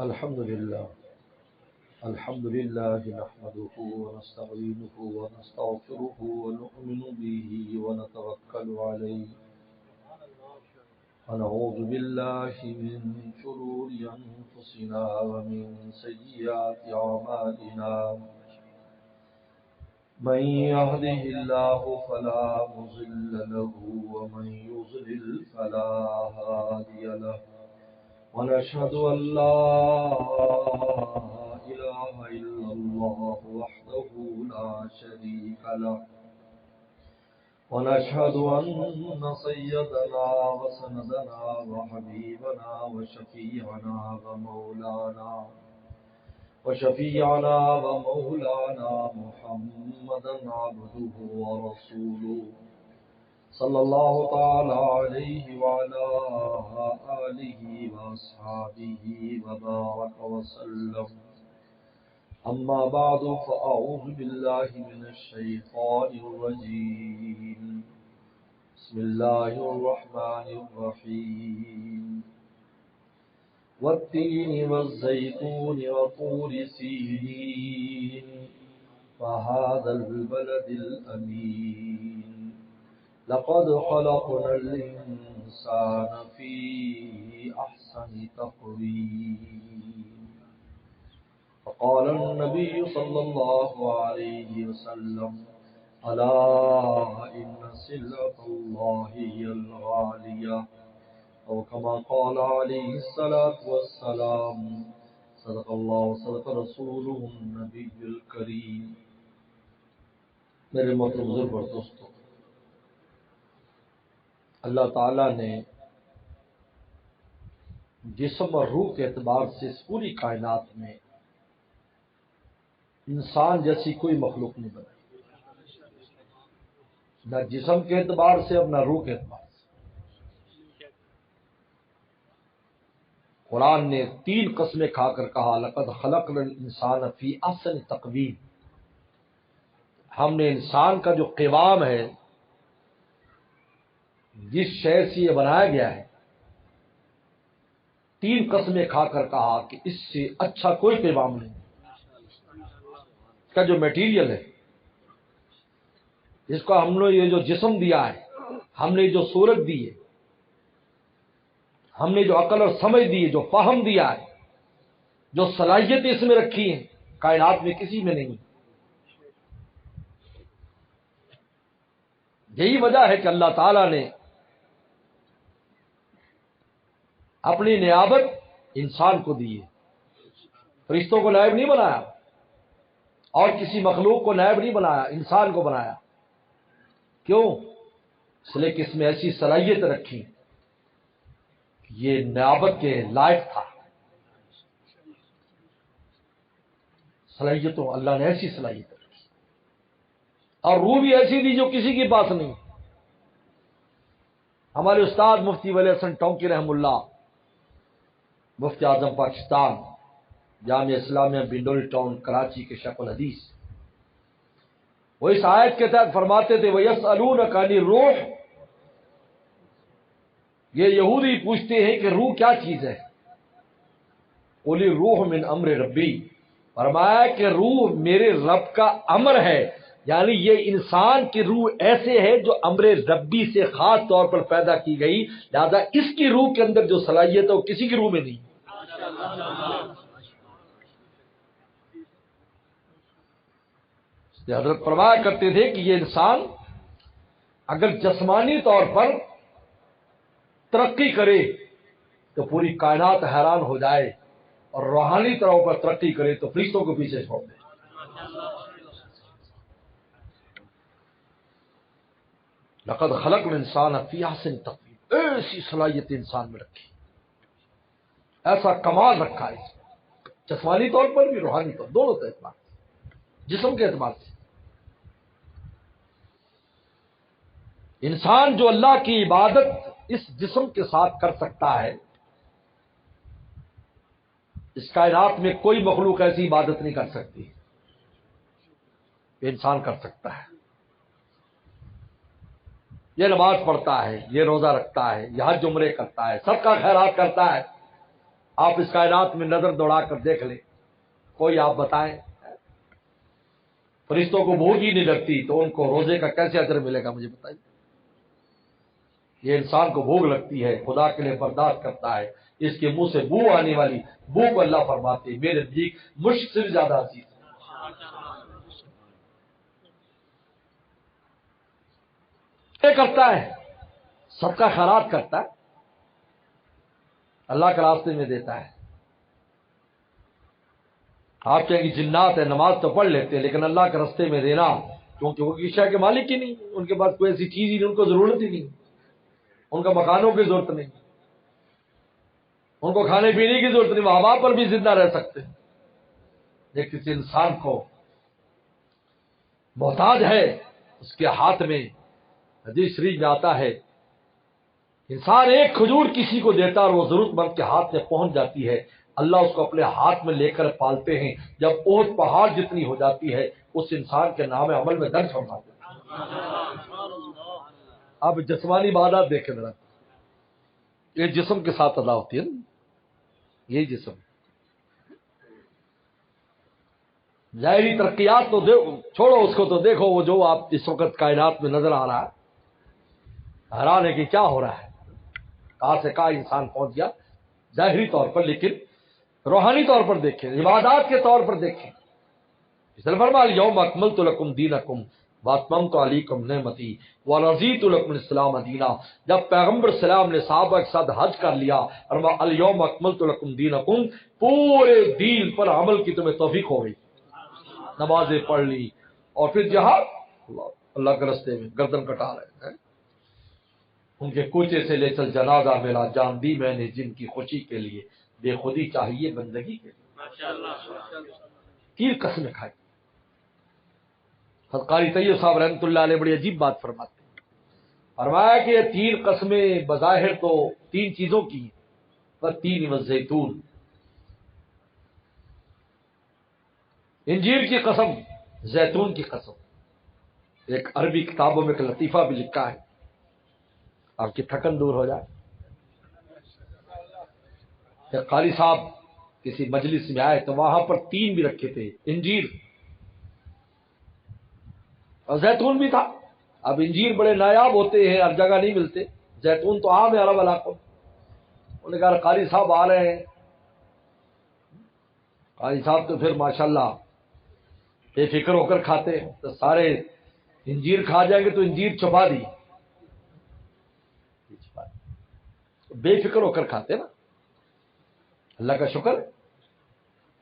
الحمد لله نحمده ونستعينه ونستغفره ونؤمن به ونتوكل عليه ونعوذ بالله من شرور أنفسنا ومن سيئات أعمالنا من يهده الله فلا مضل له ومن يضلل فلا هادي له ونشهد أن لا إله إلا الله وحده لا شريك له ونشهد أن سيدنا وسندنا وحبيبنا وشفيعنا ومولانا محمدا عبده ورسوله صلى الله تعالى عليه وعلى آله وأصحابه وبارك وسلم أما بعد فأعوذ بالله من الشيطان الرجيم بسم الله الرحمن الرحيم والتين والزيتون وطور سينين وهذا البلد الأمين لقد خلقنا الإنسان في أحسن تقويم فقال النبي صلى الله عليه وسلم ألا إن سلعة الله هي الغالية أو كما قال عليه الصلاة والسلام صدق الله وصدق رسوله النبي الكريم. میرے محترم بزرگ اور دوستو، اللہ تعالیٰ نے جسم اور روح کے اعتبار سے اس پوری کائنات میں انسان جیسی کوئی مخلوق نہیں بنائی، نہ جسم کے اعتبار سے اور نہ روح کے اعتبار سے. قرآن نے 3 قسمیں کھا کر کہا لقد خلقنا الانسان فی احسن تقویم. ہم نے انسان کا جو قوام ہے، جس شے سے یہ بنایا گیا ہے، 3 قسمیں کھا کر کہا کہ اس سے اچھا کوئی قوام نہیں. اس کا جو میٹیریل ہے، جس کو ہم نے یہ جو جسم دیا ہے، ہم نے جو صورت دی ہے، ہم نے جو عقل اور سمجھ دی ہے، جو فہم دیا ہے، جو صلاحیتیں اس میں رکھی ہیں، کائنات میں کسی میں نہیں. یہی وجہ ہے کہ اللہ تعالیٰ نے اپنی نیابت انسان کو دی ہے. فرشتوں کو نائب نہیں بنایا اور کسی مخلوق کو نائب نہیں بنایا، انسان کو بنایا. کیوں؟ اس لیے کہ اس میں ایسی صلاحیت رکھی، یہ نیابت کے لائق تھا. صلاحیتوں اللہ نے ایسی صلاحیت رکھی، اور روح بھی ایسی دی جو کسی کے پاس نہیں. ہمارے استاد مفتی ولی حسن ٹونکی رحم اللہ، مفتی اعظم پاکستان، جامعہ اسلامیہ بنڈوری ٹاؤن کراچی کے شیخ الحدیث، وہ اس آیت کے تحت فرماتے تھے وَيَسْأَلُونَكَ عَنِ الرُّوحِ، یہ یہودی پوچھتے ہیں کہ روح کیا چیز ہے. قُلِ الرُّوحُ مِنْ أَمْرِ رَبِّي، فرمایا کہ روح میرے رب کا امر ہے. یعنی یہ انسان کی روح ایسے ہے جو امر ربی سے خاص طور پر پیدا کی گئی، لہذا اس کی روح کے اندر جو صلاحیت ہے وہ کسی کی روح میں نہیں. حضرت فرمایا کرتے تھے کہ یہ انسان اگر جسمانی طور پر ترقی کرے تو پوری کائنات حیران ہو جائے، اور روحانی طور پر ترقی کرے تو فرشتوں کو پیچھے چھوڑ دے. لقد خلقنا الانسان فی احسن تقویم، ایسی صلاحیت انسان میں رکھی، ایسا کمال رکھا ہے اس میں، جسمانی طور پر بھی روحانی طور، دونوں اعتبار سے، جسم کے اعتبار سے. انسان جو اللہ کی عبادت اس جسم کے ساتھ کر سکتا ہے، اس کائنات میں کوئی مخلوق ایسی عبادت نہیں کر سکتی کہ انسان کر سکتا ہے. یہ نماز پڑھتا ہے، یہ روزہ رکھتا ہے، یہ حج عمرے کرتا ہے، سب کا خیرات کرتا ہے، آپ اس کائنات میں نظر دوڑا کر دیکھ لیں، کوئی آپ بتائیں فرشتوں کو بھوک ہی نہیں لگتی تو ان کو روزے کا کیسے اجر ملے گا؟ مجھے بتائیے۔ یہ انسان کو بھوک لگتی ہے، خدا کے لیے برداشت کرتا ہے، اس کے منہ سے بو آنے والی بو کو اللہ فرماتے میرے نزدیک مشک سے زیادہ عزیز ہے۔ کرتا ہے سب کا خیرات کرتا ہے، اللہ کے راستے میں دیتا ہے۔ آپ کہیں کہ جنات ہے، نماز تو پڑھ لیتے ہیں لیکن اللہ کے راستے میں دینا، کیونکہ وہ عشاء کے مالک ہی نہیں، ان کے پاس کوئی ایسی چیز ہی نہیں، ان کو ضرورت ہی نہیں، ان کا مکانوں کی ضرورت نہیں، ان کو کھانے پینے کی ضرورت نہیں، وہ ہوا پر بھی زندہ رہ سکتے ہیں۔ لیکن کسی انسان کو محتاج ہے، اس کے ہاتھ میں، حدیث شریف میں آتا ہے انسان ایک کھجور کسی کو دیتا اور وہ ضرورت مند کے ہاتھ میں پہنچ جاتی ہے، اللہ اس کو اپنے ہاتھ میں لے کر پالتے ہیں، جب احد پہاڑ جتنی ہو جاتی ہے اس انسان کے نام عمل میں درج فرماتے ہیں۔ اب جسمانی عبادات دیکھیں ذرا، یہ جسم کے ساتھ ادا ہوتی ہے نا، یہی جسم ظاہری ترقیات تو چھوڑو اس کو، تو دیکھو وہ جو آپ اس وقت کائنات میں نظر آ رہا ہے، حیران ہے کہ کیا ہو رہا ہے، کہاں سے کہاں انسان پہنچ گیا ظاہری طور پر، لیکن روحانی طور پر دیکھیں، عبادات کے طور پر دیکھیں۔ اس لیے فرمایا الیوم اکملت لکم دینکم واتممت علیکم نعمتی ورضیت لکم الاسلام دینا۔ جب پیغمبر سلام نے صحابہ کے ساتھ حج کر لیا، فرمایا الیوم اکملت لکم دینکم، پورے دین پر عمل کی تمہیں توفیق ہو گئی، نمازیں پڑھ لی، اور پھر جہاد، اللہ کے راستے میں گردن کٹا رہے ہیں، ان کے کوچے سے لے چل جنازہ میرا، جان دی میں نے جن کی خوشی کے لیے، بے خودی چاہیے بندگی کے لیے۔ تین قسمیں کھائی۔ حضرت قاری طیب صاحب رحمۃ اللہ علیہ بڑی عجیب بات فرماتے ہیں، فرمایا کہ یہ تین قسمیں بظاہر تو تین چیزوں کی ہیں، پر تین والزیتون، انجیر کی قسم، زیتون کی قسم۔ ایک عربی کتابوں میں ایک لطیفہ بھی لکھا ہے، آپ کی تھکن دور ہو جائے۔ ایک قاری صاحب کسی مجلس میں آئے تو وہاں پر تین بھی رکھے تھے، انجیر اور زیتون بھی تھا۔ اب انجیر بڑے نایاب ہوتے ہیں، ہر جگہ نہیں ملتے، زیتون تو عام ہے عرب علاقوں میں۔ انہوں نے کہا قاری صاحب آ رہے ہیں، قاری صاحب تو پھر ماشاءاللہ بے فکر ہو کر کھاتے ہیں، تو سارے انجیر کھا جائیں گے تو انجیر چھپا دی، بے فکر ہو کر کھاتے نا۔ اللہ کا شکر ہے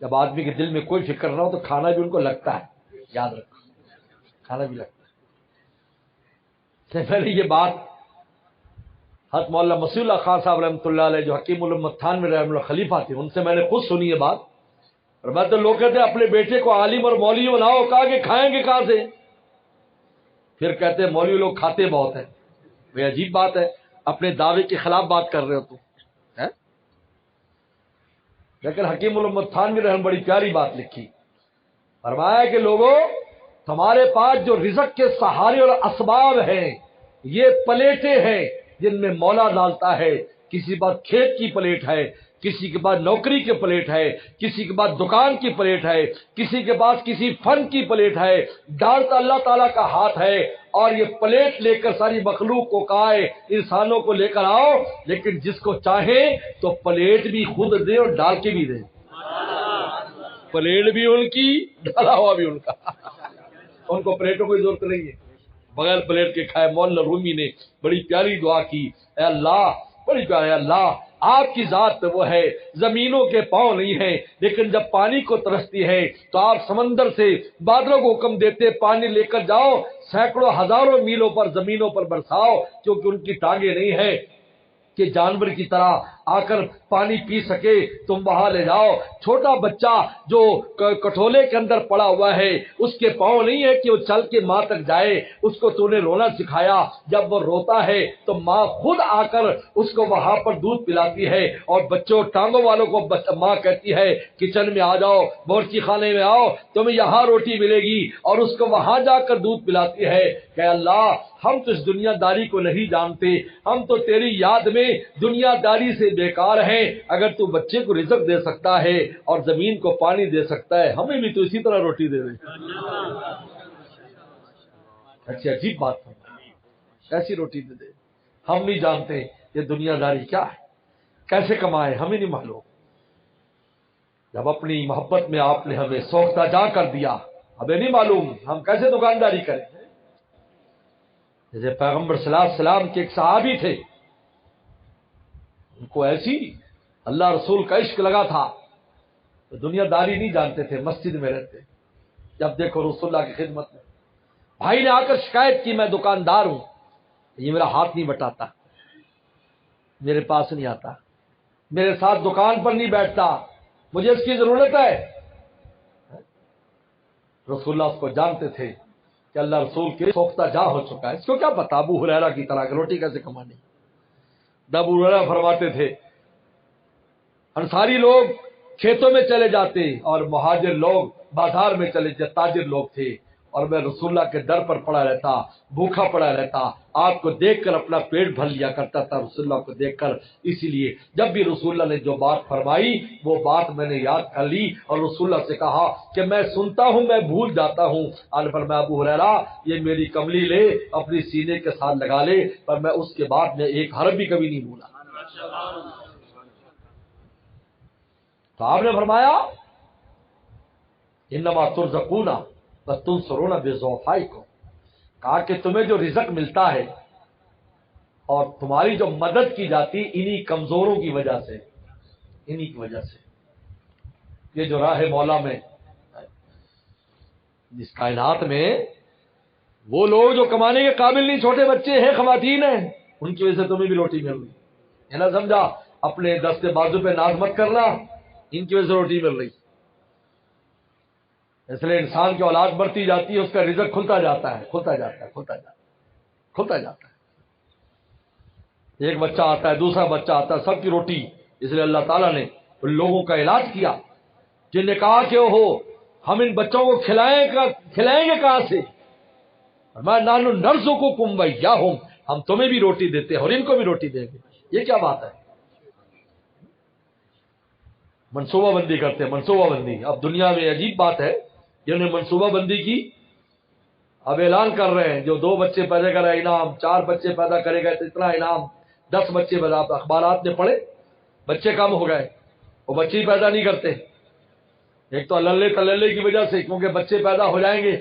جب آدمی کے دل میں کوئی فکر نہ ہو تو کھانا بھی ان کو لگتا ہے، یاد رکھو کھانا بھی لگتا ہے۔ پہلے یہ بات حضرت مولانا مسیح اللہ خان صاحب رحمۃ اللہ علیہ جو حکیم الامت تھانوی رحمۃ اللہ خلیفہ تھے، ان سے میں نے خود سنی یہ بات، اور میں تو لوگ کہتے ہیں اپنے بیٹے کو عالم اور مولوی بناؤ، کہا کہ کھائیں گے کہاں سے؟ پھر کہتے ہیں مولوی لوگ کھاتے بہت ہیں۔ یہ عجیب بات ہے، اپنے دعوے کے خلاف بات کر رہے ہو تو۔ لیکن حکیم الامت تھانوی رحمۃ بڑی پیاری بات لکھی، فرمایا کہ لوگوں تمہارے پاس جو رزق کے سہارے اور اسباب ہیں، یہ پلیٹیں ہیں جن میں مولا ڈالتا ہے، کسی کے پاس کھیت کی پلیٹ ہے، کسی کے پاس نوکری کی پلیٹ ہے، کسی کے پاس دکان کی پلیٹ ہے، کسی کے پاس کسی فن کی پلیٹ ہے، ڈالتا اللہ تعالیٰ کا ہاتھ ہے، اور یہ پلیٹ لے کر ساری مخلوق کو کہائے انسانوں کو لے کر آؤ، لیکن جس کو چاہے تو پلیٹ بھی خود دے اور ڈال کے بھی دے، پلیٹ بھی ان کی ڈالا ہوا بھی ان کا، ان کو پلیٹوں کی ضرورت نہیں ہے، بغیر پلیٹ کے کھائے۔ مولانا رومی نے بڑی پیاری دعا کی، اے اللہ، بڑی پیاری، اللہ آپ کی ذات وہ ہے، زمینوں کے پاؤں نہیں ہیں، لیکن جب پانی کو ترستی ہے تو آپ سمندر سے بادلوں کو حکم دیتے پانی لے کر جاؤ، سینکڑوں ہزاروں میلوں پر زمینوں پر برساؤ، کیونکہ ان کی ٹانگیں نہیں ہیں کہ جانور کی طرح آ کر پانی پی سکے، تم وہاں لے جاؤ۔ چھوٹا بچہ جو کٹھولے کے اندر پڑا ہوا ہے، اس کے پاؤں نہیں ہے کہ وہ چل کے ماں تک جائے، اس کو تو نے رونا سکھایا، جب وہ روتا ہے تو ماں خود آ کر اس کو وہاں پر دودھ پلاتی ہے، اور بچوں ٹانگوں والوں کو ماں کہتی ہے کچن میں آ جاؤ، باورچی خانے میں آؤ، تمہیں یہاں روٹی ملے گی، اور اس کو وہاں جا کر دودھ پلاتی ہے۔ کہ اللہ ہم تو اس دنیا داری کو نہیں جانتے، ہم تو تیری یاد میں دنیا داری سے بیکار ہیں. اگر تو بچے کو رزق دے سکتا ہے اور زمین کو پانی دے سکتا ہے, ہمیں بھی تو اسی طرح روٹی دے دے. اچھی عجیب بات ہے, ایسی روٹی دے دے. ہم نہیں جانتے یہ دنیا داری کیا ہے, کیسے کمائے, ہمیں نہیں معلوم. جب اپنی محبت میں آپ نے ہمیں سوختہ جا کر دیا, ہمیں نہیں معلوم ہم کیسے دکانداری کریں. جیسے پیغمبر صلی اللہ علیہ وسلم کے ایک صحابی تھے, ان کو ایسی اللہ رسول کا عشق لگا تھا, تو دنیا داری نہیں جانتے تھے, مسجد میں رہتے. جب دیکھو رسول اللہ کی خدمت میں, بھائی نے آ کر شکایت کی, میں دکاندار ہوں, یہ میرا ہاتھ نہیں بٹاتا, میرے پاس نہیں آتا, میرے ساتھ دکان پر نہیں بیٹھتا, مجھے اس کی ضرورت ہے. رسول اللہ اس کو جانتے تھے کہ اللہ رسول کے سوختہ جا ہو چکا ہے, اس کو کیا پتا ابو ہریرہ کی طرح روٹی کیسے کمانی. ابو ہریرہ فرماتے تھے انصاری لوگ کھیتوں میں چلے جاتے اور مہاجر لوگ بازار میں چلے جاتے, تاجر لوگ تھے, اور میں رسول اللہ کے در پر پڑا رہتا, بھوکا پڑا رہتا, آپ کو دیکھ کر اپنا پیٹ بھر لیا کرتا تھا رسول اللہ کو دیکھ کر. اسی لیے جب بھی رسول اللہ نے جو بات فرمائی وہ بات میں نے یاد کر لی اور رسول اللہ سے کہا کہ میں سنتا ہوں میں بھول جاتا ہوں. آج پر میں ابو ہریرہ یہ میری کملی لے اپنی سینے کے ساتھ لگا لے, پر میں اس کے بعد میں ایک حرف بھی کبھی نہیں بھولا. تو آپ نے فرمایا انما ترزقون وتنصرون بضعفائکم, کہا کہ تمہیں جو رزق ملتا ہے اور تمہاری جو مدد کی جاتی انہی کمزوروں کی وجہ سے, انہی کی وجہ سے. یہ جو راہ مولا میں اس کائنات میں وہ لوگ جو کمانے کے قابل نہیں, چھوٹے بچے ہیں, خواتین ہیں, ان کی وجہ سے تمہیں بھی روٹی مل رہی ہے نا. سمجھا, اپنے دستے بازو پہ ناز مت کرنا, ان کی وجہ سے روٹی مل رہی. اس لیے انسان کی اولاد بڑھتی جاتی ہے, اس کا رزق کھلتا جاتا ہے, کھلتا جاتا ہے, کھلتا جاتا ہے, کھلتا جاتا ہے. ایک بچہ آتا ہے, دوسرا بچہ آتا ہے, سب کی روٹی. اس لیے اللہ تعالیٰ نے ان لوگوں کا علاج کیا جن نے کہا کہ ہو ہم ان بچوں کو کھلائیں گے کہاں سے. میں نانو نرزوں کو کمبیا ہوں, ہم تمہیں بھی روٹی دیتے ہیں اور ان کو بھی روٹی دیں گے. یہ کیا بات ہے, منصوبہ بندی کرتے ہیں, منصوبہ بندی. اب دنیا میں عجیب بات ہے, جنہوں نے منصوبہ بندی کی اب اعلان کر رہے ہیں جو 2 بچے پیدا کرے انعام, 4 بچے پیدا کرے گا تو اتنا انعام, 10 بچے پیدا. اخبارات نے پڑھے بچے کم ہو گئے, وہ بچے ہی پیدا نہیں کرتے. ایک تو اللہ تللے کی وجہ سے, کیونکہ بچے پیدا ہو جائیں گے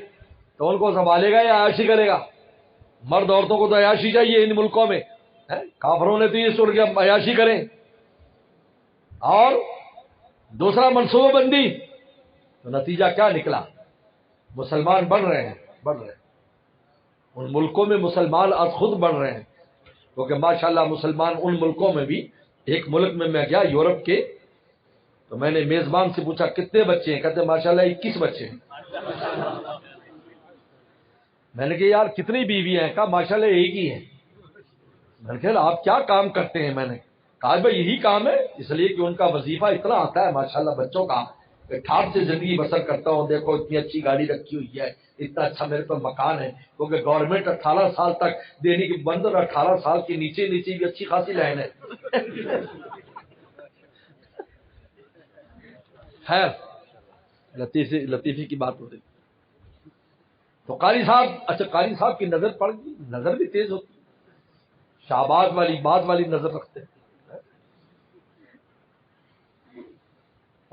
تو ان کو سنبھالے گا یا عیاشی کرے گا. مرد عورتوں کو تو عیاشی چاہیے ان ملکوں میں, کافروں نے تو یہ سن کے عیاشی کریں. اور دوسرا منصوبہ بندی, تو نتیجہ کیا نکلا, مسلمان بڑھ رہے ہیں, بڑھ رہے ہیں. ان ملکوں میں مسلمان از خود بڑھ رہے ہیں, کیونکہ ماشاءاللہ مسلمان ان ملکوں میں بھی. ایک ملک میں گیا یورپ کے, تو میں نے میزبان سے پوچھا کتنے بچے ہیں, کہتے ماشاءاللہ 21 بچے ہیں. میں نے کہا یار کتنی بیوی ہیں, کہا ماشاءاللہ ایک ہی ہے. میں نے کہا آپ کیا کام کرتے ہیں, میں نے کہا بھائی یہی کام ہے, اس لیے کہ ان کا وظیفہ اتنا آتا ہے ماشاءاللہ بچوں کا, ٹھاٹ سے زندگی بسر کرتا ہوں. دیکھو اتنی اچھی گاڑی رکھی ہوئی ہے, اتنا اچھا میرے پاس مکان ہے, کیونکہ گورنمنٹ 18 سال تک دینے کی بند, اور 18 سال کے نیچے بھی اچھی خاصی لائن ہے. خیر لطیفی کی بات ہو رہی. تو قاری صاحب, اچھا قاری صاحب کی نظر پڑ گئی, نظر بھی تیز ہوتی, شہباز والی بات والی نظر رکھتے ہیں.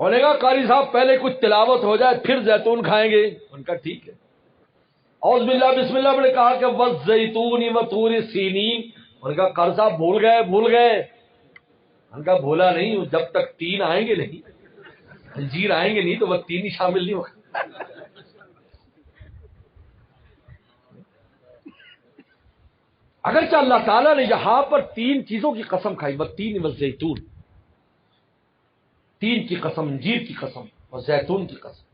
انہوں نے کہا قاری صاحب پہلے کچھ تلاوت ہو جائے پھر زیتون کھائیں گے. ان کا ٹھیک ہے. اعوذ باللہ بسم اللہ نے کہا کہ والزیتون وطور سینین. ان کا قاری صاحب بھول گئے. ان کا بھولا نہیں, جب تک 3 آئیں گے نہیں, انجیر آئیں گے نہیں تو وہ 3 ہی شامل نہیں ہوگا. اگرچہ اللہ تعالیٰ نے یہاں پر 3 چیزوں کی قسم کھائی, والتین والزیتون, 3 کی قسم, انجیر کی قسم اور زیتون کی قسم.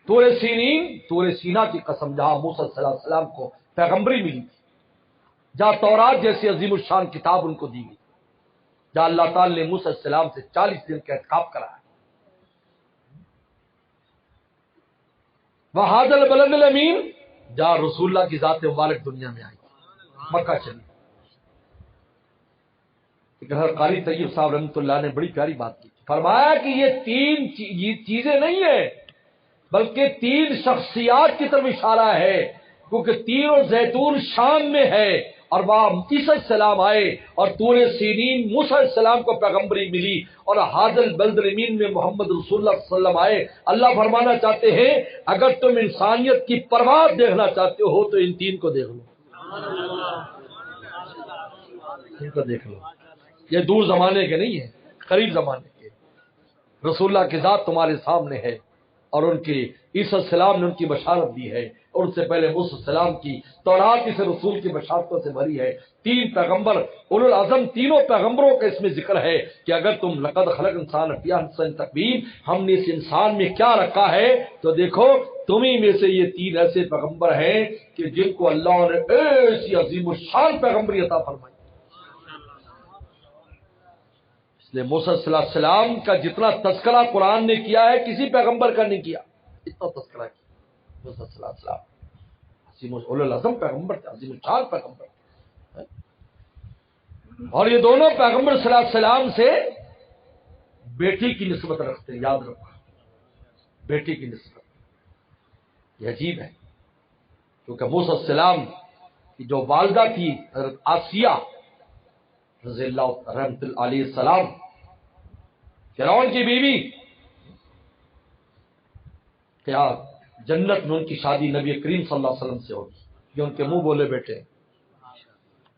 طور سینین, طور سینا کی قسم, جہاں موسیٰ صلی اللہ علیہ وسلم کو پیغمبری ملی تھی, جہاں تورات جیسی عظیم الشان کتاب ان کو دی گئی, جہاں اللہ تعالیٰ نے موسیٰ علیہ السلام سے 40 دن کا اعتکاف کرایا. وہذا البلد الامین, جہاں رسول اللہ کی ذات مبارک دنیا میں آئی, مکہ چلی. قاری طیب صاحب رحمۃ اللہ نے بڑی پیاری بات کی، فرمایا کہ یہ تین چیزیں نہیں ہیں بلکہ تین شخصیات کی طرف اشارہ ہے، کیونکہ تینوں زیتون شام میں ہے اور وہاں عیسی علیہ السلام آئے اور طور سینین موسیٰ علیہ السلام کو پیغمبری ملی اور حاذا البلد الامین میں محمد رسول اللہ صلی اللہ علیہ وسلم آئے۔ اللہ فرمانا چاہتے ہیں اگر تم انسانیت کی پرواز دیکھنا چاہتے ہو تو ان تین کو دیکھ لو، ان کو دیکھ لو۔ یہ دور زمانے کے نہیں ہے، قریب زمانے کے۔ رسول اللہ کی ذات تمہارے سامنے ہے اور ان کی عیسی السلام نے ان کی بشارت دی ہے، اور ان سے پہلے موسیٰ السلام کی تورات اس رسول کی بشارتوں سے بھری ہے۔ تین پیغمبر اولو العزم، تینوں پیغمبروں کا اس میں ذکر ہے کہ اگر تم لقد خلق انسان فی احسن تقویم، ہم نے اس انسان میں کیا رکھا ہے، تو دیکھو تمہیں میں سے یہ تین ایسے پیغمبر ہیں کہ جن کو اللہ نے ایسی عظیم الشان پیغمبری عطا فرمائی۔ اس لیے موسیٰ صلی اللہ علیہ وسلم کا جتنا تذکرہ قرآن نے کیا ہے کسی پیغمبر کا نہیں کیا، اتنا تذکرہ کیا موسیٰ صلی اللہ علیہ وسلم۔ عظیم العظم پیغمبر تھے، عظیم الشان پیغمبر تھے، اور یہ دونوں پیغمبر صلی اللہ علیہ وسلم سے بیٹی کی نسبت رکھتے ہیں، یاد رکھو بیٹی کی نسبت۔ یہ عجیب ہے کیونکہ موسیٰ علیہ السلام کی جو والدہ تھی حضرت آسیہ رضی اللہ رحمۃ اللہ علیہ السلام، فرعون کی بیوی، کیا جنت میں ان کی شادی نبی کریم صلی اللہ علیہ وسلم سے ہوگی، یہ ان کے منہ بولے بیٹے ہیں۔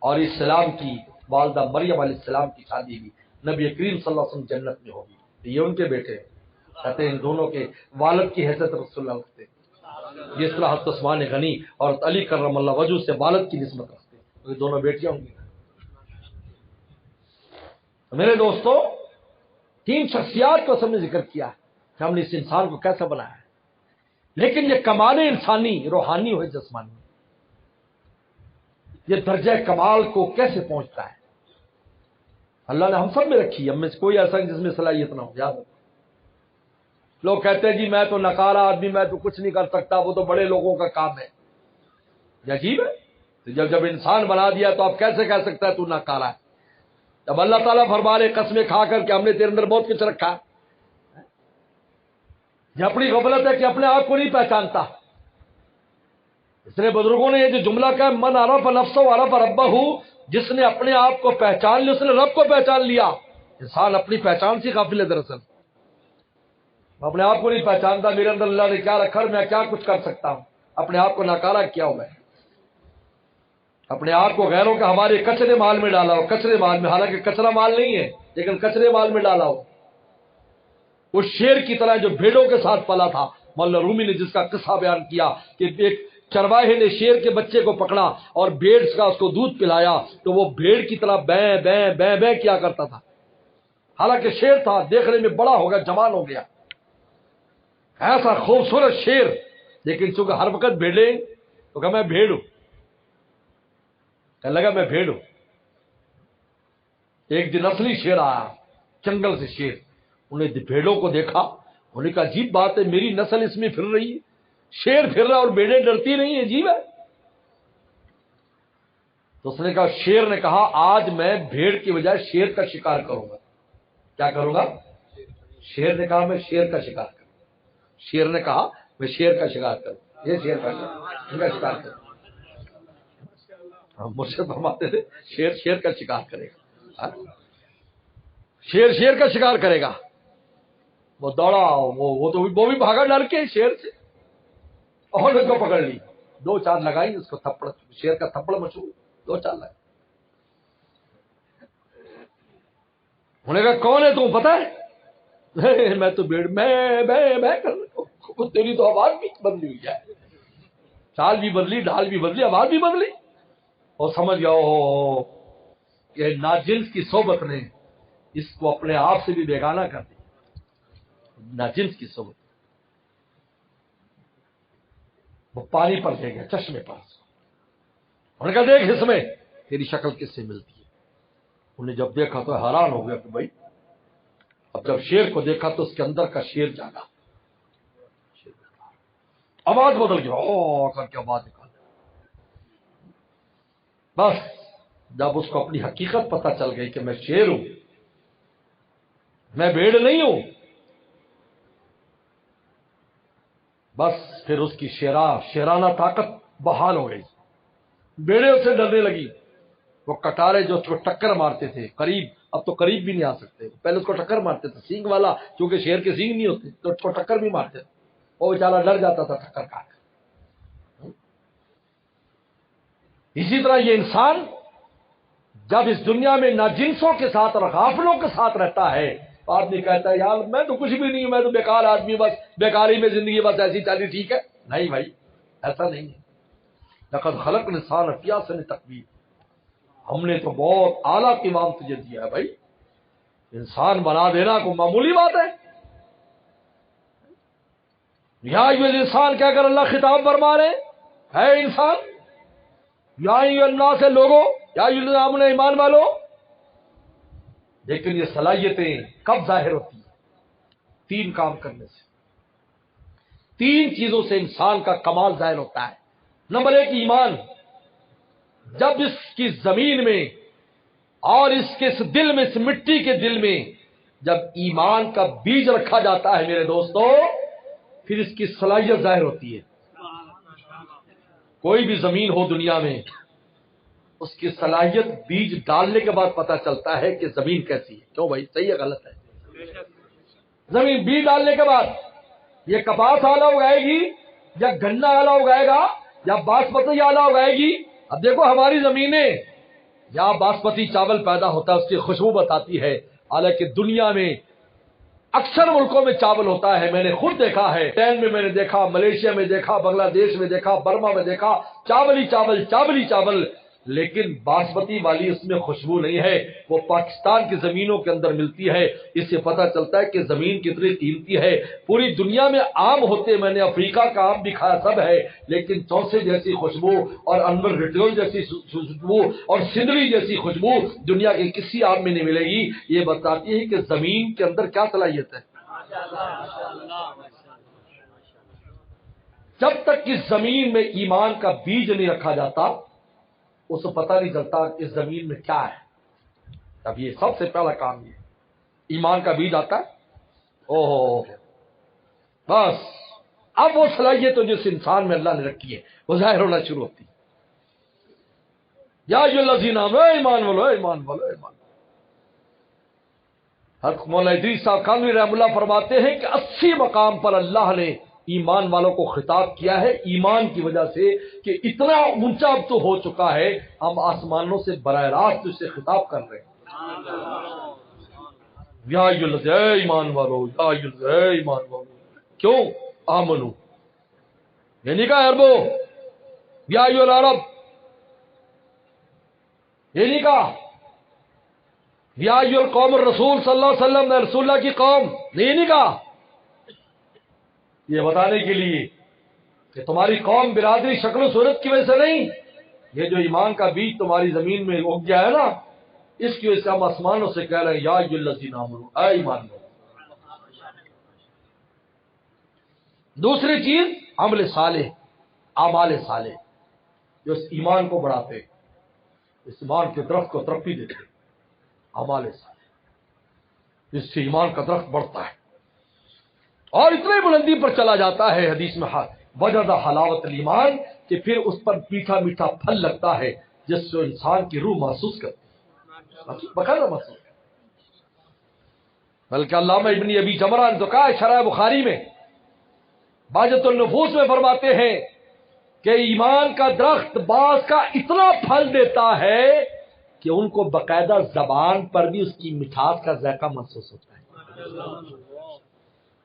اور اسلام کی والدہ مریم علیہ السلام کی شادی بھی نبی کریم صلی اللہ علیہ وسلم جنت میں ہوگی، یہ ان کے بیٹے ہیں۔ کہتے ہیں ان دونوں کے والد کی حیثیت رسول اللہ رکھتے ہیں، جس طرح حضرت عثمان غنی اور علی کرم اللہ وجہ سے والد کی نسبت رکھتے ہیں، یہ دونوں بیٹیاں ہوں گی۔ میرے دوستو، تین شخصیات کو ہم نے ذکر کیا ہے کہ ہم نے اس انسان کو کیسا بنایا ہے، لیکن یہ کمال انسانی روحانی ہو جسمانی، یہ درجہ کمال کو کیسے پہنچتا ہے؟ اللہ نے ہم سب میں رکھی ہے، ہم میں سے کوئی ایسا نہیں جس میں صلاحیت نہ ہو۔ یاد رکھو، لوگ کہتے ہیں جی میں تو نکارا آدمی، میں تو کچھ نہیں کر سکتا، وہ تو بڑے لوگوں کا کام ہے۔ یہ عجیب ہے، تو جب انسان بنا دیا تو آپ کیسے کہہ سکتا ہے تو نکارا ہے؟ جب اللہ تعالیٰ فرمانے قسمیں کھا کر کہ ہم نے تیرے اندر بہت کچھ رکھا ہے، یہ اپنی غفلت ہے کہ اپنے آپ کو نہیں پہچانتا۔ اس لیے بزرگوں نے یہ جو جملہ کہا من عرف نفسہ عرف ربہ، جس نے اپنے آپ کو پہچان لیا اس نے رب کو پہچان لیا۔ انسان اپنی پہچان سے غافل ہے، دراصل میں اپنے آپ کو نہیں پہچانتا، میرے اندر اللہ نے کیا رکھا، میں کیا کچھ کر سکتا ہوں، اپنے آپ کو ناکارہ کیا ہوا ہے، اپنے آپ کو غیروں کے ہمارے کچرے مال میں ڈالا ہو، کچرے مال میں، حالانکہ کچرا مال نہیں ہے لیکن کچرے مال میں ڈالا ہو۔ اس شیر کی طرح جو بھیڑوں کے ساتھ پلا تھا، مولانا رومی نے جس کا قصہ بیان کیا کہ ایک چرواہے نے شیر کے بچے کو پکڑا اور بھیڑ کا اس کو دودھ پلایا تو وہ بھیڑ کی طرح بیں بیں بیں بیں کیا کرتا تھا، حالانکہ شیر تھا، دیکھنے میں بڑا ہو گیا، جوان ہو گیا، ایسا خوبصورت شیر، لیکن چونکہ ہر وقت بھیڑے تو کہا میں بھیڑ ہوں، کہنے لگا میں بھیڑ ہوں۔ ایک دن اصلی شیر آیا، جنگل سے شیر، انہیں بھیڑوں کو دیکھا، انہوں نے کہا عجیب بات ہے، میری نسل اس میں پھر رہی ہے، شیر پھر رہا اور بھیڑیں ڈرتی نہیں ہیں، عجیب ہے۔ تو اس نے کہا، شیر نے کہا آج میں بھیڑ کی بجائے شیر کا شکار کروں گا۔ کیا کروں گا؟ شیر نے کہا میں شیر کا شکار کروں، شیر نے کہا میں شیر کا شکار کروں، یہ شیر کا شکار کروں۔ مرشد فرماتے تھے شیر شیر کا شکار کرے گا، شیر شیر کا شکار کرے گا۔ وہ دوڑا، وہ بھی بھاگا ڈر کے شیر سے، اور اس کو پکڑ لی، دو چار لگائی اس کو تھپڑ، شیر کا تھپڑ مشہور، دو چار لگائی۔ انہوں نے کہا کون ہے تم، پتہ ہے؟ میں تو بھیڑ میں کر رہا ہوں، تیری تو آواز بھی بدلی ہوئی ہے، چال بھی بدلی، ڈھال بھی بدلی، آواز بھی بدلی۔ اور سمجھ گیا کہ ناجنس کی صحبت نے اس کو اپنے آپ سے بھی بیگانہ کر دیا، ناجنس کی صحبت۔ وہ پانی پر لے گیا، چشمے پر، انہوں نے کہا دیکھ اس میں تیری شکل کس سے ملتی ہے۔ انہیں جب دیکھا تو حیران ہو گیا کہ بھائی، اب جب شیر کو دیکھا تو اس کے اندر کا شیر جاگا، آواز بدل گیا، او کر کے آواز نکال، بس جب اس کو اپنی حقیقت پتہ چل گئی کہ میں شیر ہوں، میں بھیڑ نہیں ہوں، بس پھر اس کی شیرانہ طاقت بحال ہو گئی، بیڑے اسے ڈرنے لگی۔ وہ کٹارے جو اس کو ٹکر مارتے تھے قریب، اب تو قریب بھی نہیں آ سکتے، پہلے اس کو ٹکر مارتے تھے، سینگ والا چونکہ شیر کے سینگ نہیں ہوتے تو اس کو ٹکر بھی مارتے تھے، وہ بیچارہ ڈر جاتا تھا ٹکر کھا کر۔ اسی طرح یہ انسان جب اس دنیا میں ناجنسوں کے ساتھ اور غافلوں کے ساتھ رہتا ہے، آدمی کہتا ہے یار میں تو کچھ بھی نہیں ہوں، میں تو بیکار آدمی، بس بیکاری میں زندگی بس ایسی چلی ٹھیک ہے۔ نہیں بھائی، ایسا نہیں ہے۔ لقد خلقنا الانسان فی احسن تقویم، ہم نے تو بہت اعلیٰ قیام تجھے دیا ہے بھائی، انسان بنا دینا کوئی معمولی بات ہے؟ یا ایھا الانسان کہہ کر اللہ خطاب فرما رہے ہیں، اے انسان، یا ایھا الناس سے لوگوں، یا ایھا الذین آمنوا ایمان والو۔ لیکن یہ صلاحیتیں کب ظاہر ہوتی ہیں؟ تین کام کرنے سے، تین چیزوں سے انسان کا کمال ظاہر ہوتا ہے۔ نمبر ایک، ایمان۔ جب اس کی زمین میں اور اس کے اس دل میں، اس مٹی کے دل میں جب ایمان کا بیج رکھا جاتا ہے میرے دوستو، پھر اس کی صلاحیت ظاہر ہوتی ہے۔ کوئی بھی زمین ہو دنیا میں، اس کی صلاحیت بیج ڈالنے کے بعد پتہ چلتا ہے کہ زمین کیسی ہے۔ کیوں بھائی، صحیح ہے غلط ہے؟ زمین بیج ڈالنے کے بعد یہ کپاس آلہ اگائے گی یا گنا آلہ اگائے گا یا باسمتی آلہ اگائے گی؟ اب دیکھو ہماری زمینیں، یا باسمتی چاول پیدا ہوتا ہے، اس کی خوشبو بتاتی ہے، حالانکہ دنیا میں اکثر ملکوں میں چاول ہوتا ہے، میں نے خود دیکھا ہے، چین میں نے دیکھا، ملیشیا میں دیکھا، بنگلہ دیش میں دیکھا، برما میں دیکھا، چاول ہی چاول، چاول ہی چاول، لیکن باسمتی والی اس میں خوشبو نہیں ہے، وہ پاکستان کی زمینوں کے اندر ملتی ہے۔ اس سے پتہ چلتا ہے کہ زمین کتنی قیمتی ہے۔ پوری دنیا میں آم ہوتے، میں نے افریقہ کا آم بھی کھایا، سب ہے، لیکن چوسے جیسی خوشبو اور انور ریٹول جیسی خوشبو اور سندری جیسی خوشبو دنیا کے کسی آم میں نہیں ملے گی۔ یہ بتاتی ہے کہ زمین کے اندر کیا صلاحیت ہے۔ جب تک کہ زمین میں ایمان کا بیج نہیں رکھا جاتا، اس کو پتہ نہیں چلتا کہ اس زمین میں کیا ہے۔ اب یہ سب سے پہلا کام، یہ ایمان کا بیج آتا ہے، اوہ بس اب وہ صلاحیت تو جس انسان میں اللہ نے رکھی ہے وہ ظاہر ہونا شروع ہوتی ہے۔ یا ایھا الذین آمنوا، ایمان والو، ایمان والو، ایمان والو۔ حضرت مولانا ادریس صاحب خانوی رحمہ اللہ فرماتے ہیں کہ 80 مقام پر اللہ نے ایمان والوں کو خطاب کیا ہے، ایمان کی وجہ سے کہ اتنا اونچا اب تو ہو چکا ہے، ہم آسمانوں سے براہ راست اس سے خطاب کر رہے ہیں۔ یا ایھا الذین، اے ایمان والو، یا ایھا الذین، اے ایمان والو۔ کیوں آمنو؟ یہ نہیں کہا عربو، یا ایھا العرب، یہ نہیں کہا یا ایھا القوم الرسول صلی اللہ علیہ وسلم، رسول اللہ کی قوم، یہ نہیں کہا۔ یہ بتانے کے لیے کہ تمہاری قوم برادری شکل و صورت کی وجہ سے نہیں، یہ جو ایمان کا بیج تمہاری زمین میں اگ گیا ہے نا، اس کی وجہ سے ہم آسمانوں سے کہہ رہے ہیں یا ایھا الذین آمنوا، اے ایمان والو۔ دوسری چیز عمل صالح، اعمال صالح، جو اس ایمان کو بڑھاتے، اس ایمان کے درخت کو ترقی دیتے، اعمال صالح، اس سے ایمان کا درخت بڑھتا ہے اور اتنے بلندی پر چلا جاتا ہے۔ حدیث میں وجد حلاوت الایمان، کہ پھر اس پر میٹھا میٹھا پھل لگتا ہے جس سے انسان کی روح محسوس کرتی ہے، باقاعدہ محسوس کرتی ہے۔ بلکہ علامہ ابن ابی جمرہ نے تو کہا شرح بخاری میں باجت النفوس میں فرماتے ہیں کہ ایمان کا درخت بعض کا اتنا پھل دیتا ہے کہ ان کو باقاعدہ زبان پر بھی اس کی مٹھاس کا ذائقہ محسوس ہوتا ہے۔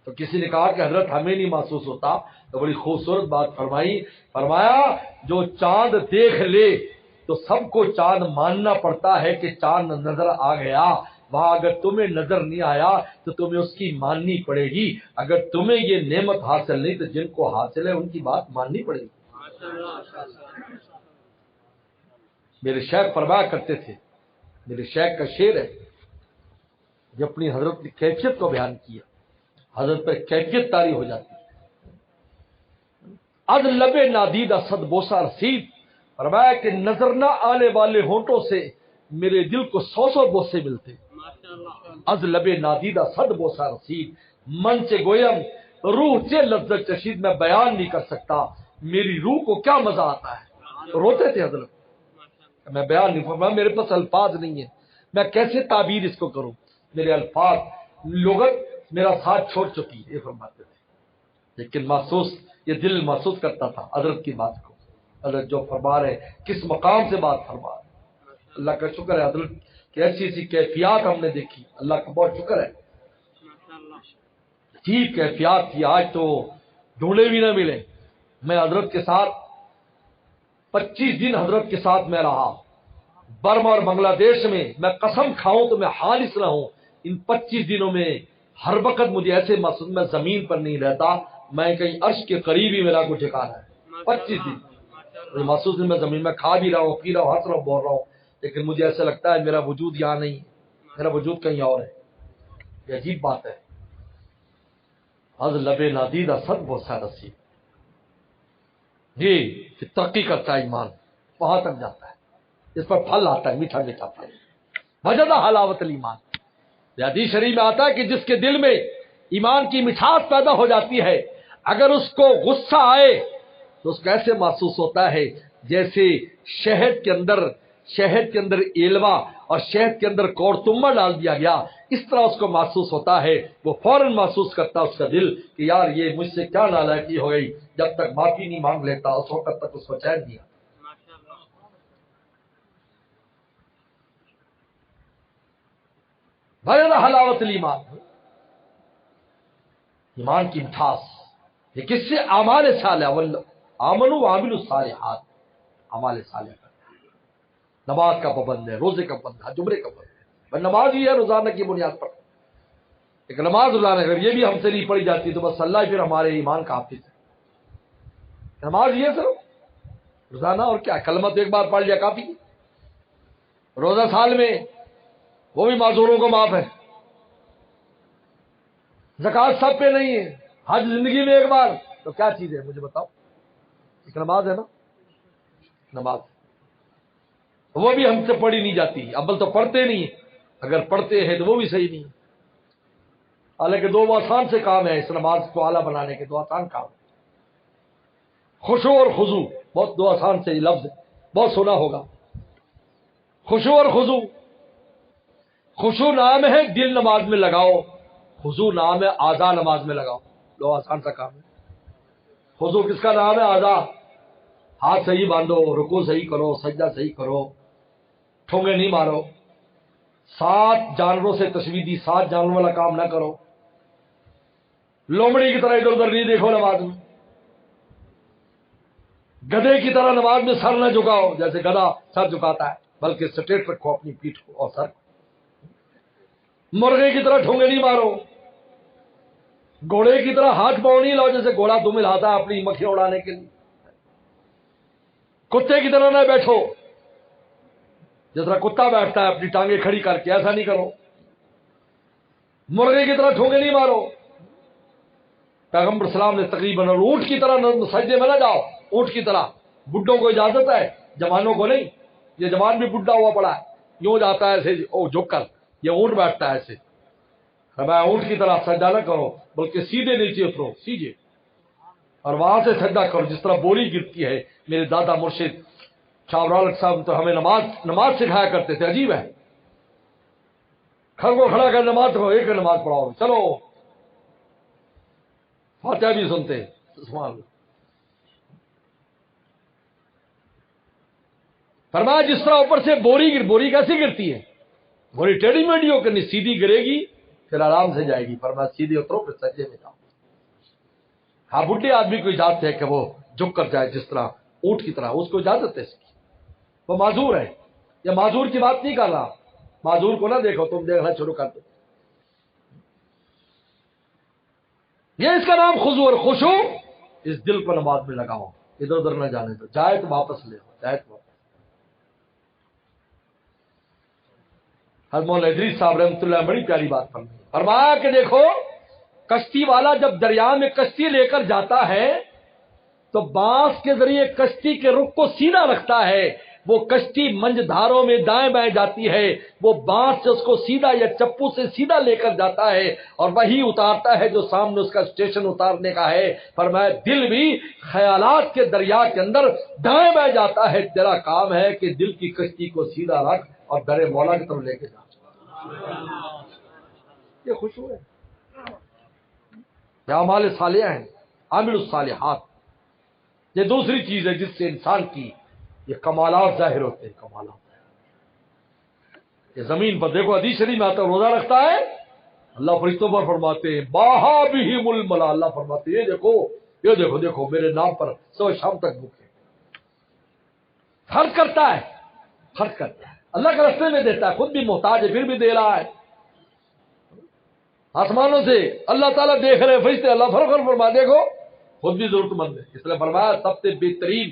تو کسی نے کہا کہ حضرت ہمیں نہیں محسوس ہوتا، تو بڑی خوبصورت بات فرمائی، فرمایا جو چاند دیکھ لے تو سب کو چاند ماننا پڑتا ہے کہ چاند نظر آ گیا، وہاں اگر تمہیں نظر نہیں آیا تو تمہیں اس کی ماننی پڑے گی۔ اگر تمہیں یہ نعمت حاصل نہیں تو جن کو حاصل ہے ان کی بات ماننی پڑے گی۔ میرے شیخ فرمایا کرتے تھے، میرے شیخ کا شعر ہے جو اپنی حضرت کی کیفیت کو بیان کیا، حضرت پر کیفیت طاری ہو جاتی ہے۔ از لب نادید صد بوسہ رسید، فرمایا کہ نظر نہ آنے والے ہونٹوں سے میرے دل کو 100 بوسے ملتے، از لب نادیدہ 100 بوسہ رسید، من سے گویم روح سے لذت چشید، میں بیان نہیں کر سکتا میری روح کو کیا مزہ آتا ہے۔ روتے تھے حضرت، میں بیان نہیں فرمایا، میرے پاس الفاظ نہیں ہے، میں کیسے تعبیر اس کو کروں، میرے الفاظ لغت میرا ساتھ چھوڑ چکی ہے، یہ فرماتے تھے۔ لیکن محسوس، یہ دل محسوس کرتا تھا حضرت کی بات کو، حضرت جو فرما رہے کس مقام سے بات فرما رہے۔ اللہ کا شکر ہے حضرت کہ ایسی ایسی کیفیات ہم نے دیکھی، اللہ کا بہت شکر ہے، عجیب کیفیات تھی، آج تو ڈھونڈے بھی نہ ملے۔ میں حضرت کے ساتھ 25 دن حضرت کے ساتھ میں رہا، برما اور بنگلہ دیش میں، میں قسم کھاؤں تو میں حالس نہ ہوں، ان 25 دنوں میں ہر وقت مجھے ایسے محسوس، میں زمین پر نہیں رہتا، میں کہیں عرش کے قریب ہی میرا کو ٹھکانا ہے۔ 25 دن مجھے محسوس نہیں، میں زمین میں کھا بھی رہا ہوں، پی رہا ہوں، ہنس رہا ہوں، بول رہا ہوں، لیکن مجھے ایسا لگتا ہے میرا وجود یہاں نہیں، میرا وجود کہیں اور ہے۔ یہ عجیب بات ہے۔ از لب نادیدہ 100 بوسہ رسید، جی ترقی کرتا ہے ایمان، وہاں تک جاتا ہے، اس پر پھل آتا ہے، میٹھا میٹھا پھل، وجدہ حلاوت الایمان۔ حدیث شریف میں آتا ہے کہ جس کے دل میں ایمان کی مٹھاس پیدا ہو جاتی ہے، اگر اس کو غصہ آئے تو اس کو ایسے محسوس ہوتا ہے جیسے شہد کے اندر ایلوا اور شہد کے اندر کورتمہ ڈال دیا گیا، اس طرح اس کو محسوس ہوتا ہے۔ وہ فوراً محسوس کرتا ہے اس کا دل کہ یار یہ مجھ سے کیا نالائقی ہو گئی، جب تک معافی نہیں مانگ لیتا اس وقت تک اس کو چین نہیں آتا۔ بھائی حلاوت الایمان، ایمان کی مٹھاس، یہ کس سے؟ اعمال صالحہ، آمنوا وعملوا الصالحات، اعمال صالحہ، نماز کا پابند ہے، روزے کا پابند ہے، جمعے کا پابند ہے، نماز ہی ہے روزانہ کی بنیاد پر، ایک نماز روزانہ اگر یہ بھی ہم سے نہیں پڑھی جاتی تو بس اللہ پھر ہمارے ایمان کا حافظ ہے۔ نماز یہ صرف روزانہ، اور کیا، کلمہ تو ایک بار پڑھ لیا کافی، روزہ سال میں وہ بھی معذوروں کو معاف ہے، زکوٰۃ سب پہ نہیں ہے، حج زندگی میں ایک بار، تو کیا چیز ہے مجھے بتاؤ؟ ایک نماز ہے نا، نماز وہ بھی ہم سے پڑھی نہیں جاتی، اول تو پڑھتے نہیں، اگر پڑھتے ہیں تو وہ بھی صحیح نہیں، حالانکہ دو آسان سے کام ہے اس نماز کو اعلیٰ بنانے کے، دو آسان کام ہے، خشوع اور خضوع، بہت دو آسان سے لفظ بہت سنا ہوگا، خشوع اور خضوع۔ خشوع نام ہے دل نماز میں لگاؤ، خضوع نام ہے اعضاء نماز میں لگاؤ، دو آسان سا کام ہے۔ خضوع کس کا نام ہے؟ اعضاء، ہاتھ صحیح باندھو، رکوع صحیح کرو، سجدہ صحیح کرو، ٹھونگے نہیں مارو، 7 جانوروں سے تشبیہ دی، 7 جانوروں والا کام نہ کرو، لومڑی کی طرح ادھر ادھر نہیں دیکھو نماز میں، گدھے کی طرح نماز میں سر نہ جھکاؤ جیسے گدھا سر جھکاتا ہے، بلکہ سٹریٹ رکھو اپنی پیٹھ کو اور سر، مرغے کی طرح ٹھونگے نہیں مارو، گھوڑے کی طرح ہاتھ پاؤں نہیں لاؤ جیسے گھوڑا دم ہلاتا ہے اپنی مکھیاں اڑانے کے لیے، کتے کی طرح نہ بیٹھو جس طرح کتا بیٹھتا ہے اپنی ٹانگیں کھڑی کر کے، ایسا نہیں کرو، مرغے کی طرح ٹھونگے نہیں مارو۔ پیغمبر اسلام نے تقریباً اونٹ کی طرح سجدے میں نہ جاؤ، اونٹ کی طرح، بڈھوں کو اجازت ہے، جوانوں کو نہیں، یہ جوان بھی بڈھا ہوا پڑا ہے، یوں جاتا ہے ایسے جھک کر، یہ اونٹ بیٹھتا ہے ایسے، اونٹ کی طرح سجدہ نہ کرو بلکہ سیدھے نیچے اترو، سیدھے، اور وہاں سے سجدہ کرو جس طرح بوری گرتی ہے۔ میرے دادا مرشد شاہ رالک صاحب تو ہمیں نماز سکھایا کرتے تھے، عجیب ہے، کھڑ کو کھڑا کر نماز پڑھو، ایک نماز پڑھاؤ، چلو فاتحہ بھی سنتے، سبحان اللہ۔ فرمایا جس طرح اوپر سے بوری کیسی گرتی ہے، بوری ٹیڑھی میڑھی ہو کر سیدھی گرے گی پھر آرام سے جائے گی، فرمایا سیدھے اترو پھر سجدے میں جاؤ۔ ہاں بڈھے آدمی کو اجازت ہے کہ وہ جھک کر جائے جس طرح اونٹ کی طرح، اس کو اجازت ہے اس کی، وہ معذور ہے، یا معذور کی بات نہیں کر رہا، معذور کو نہ دیکھو، تم دیکھنا شروع کر دو، یہ اس کا نام خضوع اور خشوع، اس دل کو نماز میں لگاؤ، ادھر ادھر نہ جانے دو، جائے تو واپس لے آؤ، جائے تو واپس۔ حضرت مولانا ادریس صاحب رحمۃ اللہ بڑی پیاری بات فرمایا کہ دیکھو کشتی والا جب دریا میں کشتی لے کر جاتا ہے تو بانس کے ذریعے کشتی کے رخ کو سیدھا رکھتا ہے، وہ کشتی منج دھاروں میں دائیں بائیں جاتی ہے، وہ بانس سے اس کو سیدھا یا چپو سے سیدھا لے کر جاتا ہے اور وہی اتارتا ہے جو سامنے اس کا اسٹیشن اتارنے کا ہے۔ فرمایا دل بھی خیالات کے دریا کے اندر دائیں بائیں جاتا ہے، تیرا کام ہے کہ دل کی کشتی کو سیدھا رکھ اور در مولا کی طرف لے کے جا۔ یہ خوشبو ہے، یہ اعمال صالحہ ہیں، عامل الصالحات۔ یہ دوسری چیز ہے جس سے انسان کی یہ کمالات ظاہر ہوتے ہیں، کمالات۔ یہ زمین پر دیکھو، حدیث شریف میں آتا ہے، روزہ رکھتا ہے، اللہ فرشتوں پر فرماتے ہیں باہا بہم الملا، اللہ فرماتے ہیں یہ دیکھو میرے نام پر صبح شام تک بھوکے، خرچ کرتا ہے اللہ کے راستے میں دیتا ہے، خود بھی محتاج ہے پھر بھی دے رہا ہے۔ آسمانوں سے اللہ تعالیٰ دیکھ رہے فرشتے، اللہ فخر فرما دیکھو خود بھی ضرورت مند ہے۔ اس لیے فرمایا سب سے بہترین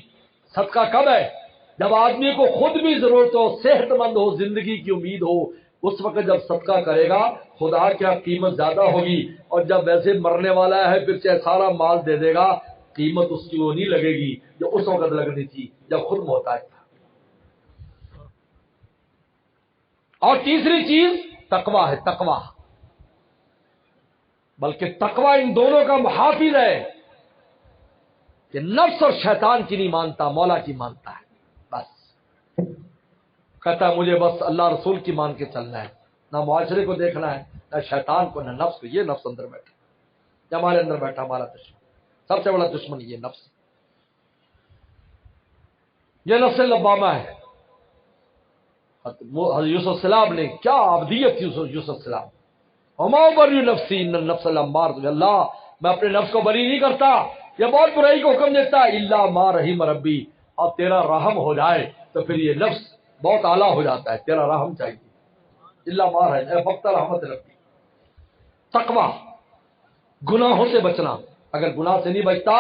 صدقہ کب ہے؟ جب آدمی کو خود بھی ضرورت ہو، صحت مند ہو، زندگی کی امید ہو، اس وقت جب صدقہ کرے گا خدا کیا قیمت زیادہ ہوگی، اور جب ویسے مرنے والا ہے پھر چاہے سارا مال دے دے گا قیمت اس کی وہ نہیں لگے گی جو اس وقت لگنی تھی جب خود محتاج تھا۔ اور تیسری چیز تقویٰ ہے، تقویٰ، بلکہ تقویٰ ان دونوں کا محافظ ہے کہ نفس اور شیطان کی نہیں مانتا، مولا کی مانتا ہے۔ بس کہتا ہے مجھے بس اللہ رسول کی مان کے چلنا ہے، نہ معاشرے کو دیکھنا ہے، نہ شیطان کو، نہ نفس کو۔ یہ نفس اندر بیٹھا، یہ ہمارے اندر بیٹھا ہمارا دشمن، سب سے بڑا دشمن یہ نفس، یہ نفس لبامہ ہے۔ حضرت یوسف السلام نے کیا عبدیت تھی یوسف السلام، وما بری نفسی ان النفس لامارۃ، اللہ میں اپنے نفس کو بری نہیں کرتا، یہ بہت برائی کو حکم دیتا ہے، الا ما رحم ربی، اور تیرا رحم ہو جائے تو پھر یہ نفس بہت اعلیٰ ہو جاتا ہے، تیرا رحم چاہیے، الا ما رحم اے فقط رحمت ربی۔ تقویٰ، گناہوں سے بچنا، اگر گناہ سے نہیں بچتا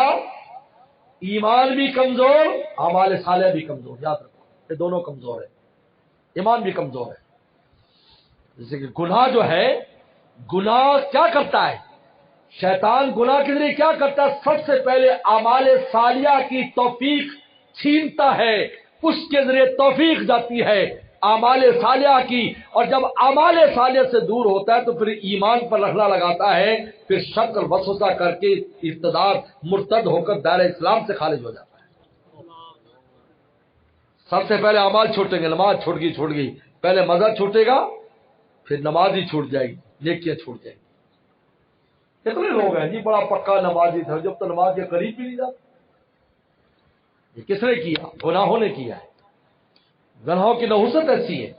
ایمان بھی کمزور، اعمال صالحہ بھی کمزور، یاد رکھو یہ دونوں کمزور ہے، ایمان بھی کمزور ہے۔ جیسے کہ گناہ جو ہے، گناہ کیا کرتا ہے؟ شیطان گناہ کے ذریعے کیا کرتا ہے؟ سب سے پہلے اعمال صالحہ کی توفیق چھینتا ہے، اس کے ذریعے توفیق جاتی ہے اعمال صالحہ کی، اور جب اعمال صالحہ سے دور ہوتا ہے تو پھر ایمان پر رکھنا لگاتا ہے، پھر شک اور وسوسہ کر کے ارتداد مرتد ہو کر دائرہ اسلام سے خارج ہو جاتا ہے۔ سب سے پہلے اعمال چھوٹیں گے، نماز چھوٹ گئی، پہلے مزہ چھوٹے گا، پھر نماز ہی چھوٹ جائے گی، نیکیاں چھوٹ جائیں گی۔ کتنے لوگ ہیں جی بڑا پکا نمازی تھا، جب تو نماز کے قریب بھی نہیں جاتا۔ یہ کس نے کیا؟ گناہوں نے کیا ہے، گناہوں کی نحوست ایسی ہے،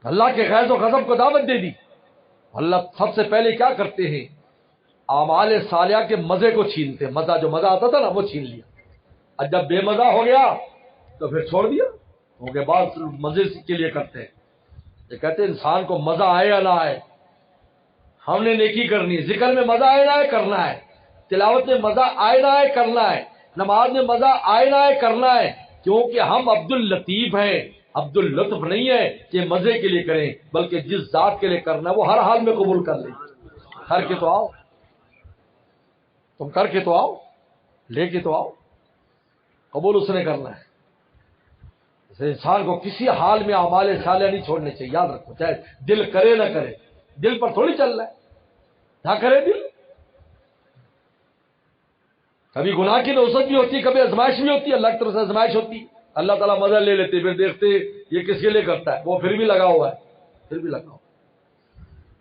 اللہ کے غیظ و غضب کو دعوت دے دی۔ اللہ سب سے پہلے کیا کرتے ہیں؟ اعمال صالحہ کے مزے کو چھینتے، جو مزہ آتا تھا نا وہ چھین لیا، اور جب بے مزہ ہو گیا تو پھر چھوڑ دیا، کیونکہ بات مزے کے لیے کرتے ہیں۔ یہ کہتے ہیں انسان کو مزہ آئے یا نہ آئے، ہم نے نیکی کرنی ہے، ذکر میں مزہ آئے نہ آئے کرنا ہے، تلاوت میں مزہ آئے نہ آئے کرنا ہے، نماز میں مزہ آئے نہ آئے کرنا ہے، کیونکہ ہم عبد اللطیف ہیں، عبد اللطف نہیں ہے کہ مزے کے لیے کریں، بلکہ جس ذات کے لیے کرنا ہے وہ ہر حال میں قبول کر لیں۔ کر کے تو آؤ، تم کر کے تو آؤ، لے کے تو آؤ، قبول اس نے کرنا ہے۔ انسان کو کسی حال میں اعمال صالحہ نہیں چھوڑنے چاہیے، یاد رکھو، چاہے دل کرے نہ کرے، دل پر تھوڑی چل رہا ہے، نہ کرے دل۔ کبھی گناہ کی نوسط بھی ہوتی ہے، کبھی آزمائش بھی ہوتی ہے، اللہ کی طرف سے آزمائش ہوتی ہے، اللہ تعالیٰ مزہ لے لیتے، پھر دیکھتے یہ کس کے لیے کرتا ہے، وہ پھر بھی لگا ہوا ہے،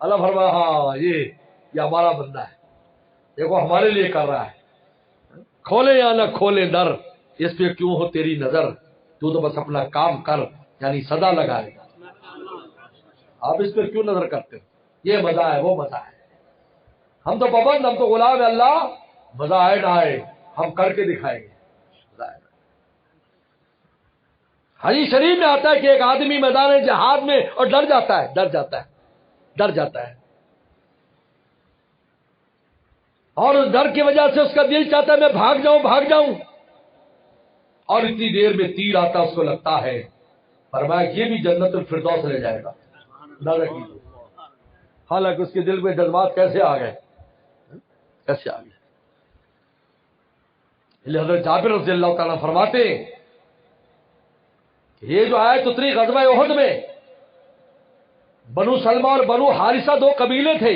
اللہ فرمایا ہاں یہ ہمارا بندہ ہے، دیکھو ہمارے لیے کر رہا ہے، کھولے یا نہ کھولے در اس پہ کیوں ہو تیری نظر، تو بس اپنا کام کر، یعنی صدا لگائے گا، آپ اس پہ کیوں نظر کرتے ہو؟ یہ مزہ ہے، وہ مزہ ہے، ہم تو پابند، ہم تو غلام ہے، اللہ مزہ آئے نہ آئے ہم کر کے دکھائیں گے۔ حدیث شریف میں آتا ہے کہ ایک آدمی میدان جہاد میں اور ڈر جاتا ہے، اور اس ڈر کی وجہ سے اس کا دل چاہتا ہے میں بھاگ جاؤں، اور اتنی دیر میں تیر آتا اس کو لگتا ہے، فرمایا یہ بھی جنت الفردوس لے جائے گا، اندازہ کیجیے، حالانکہ اس کے دل میں جذبات کیسے آ گئے۔ حضرت جابر رضی اللہ تعالیٰ فرماتے ہیں کہ یہ جو آیت اتری غزوہ احد میں، بنو سلمہ اور بنو حارثہ دو قبیلے تھے،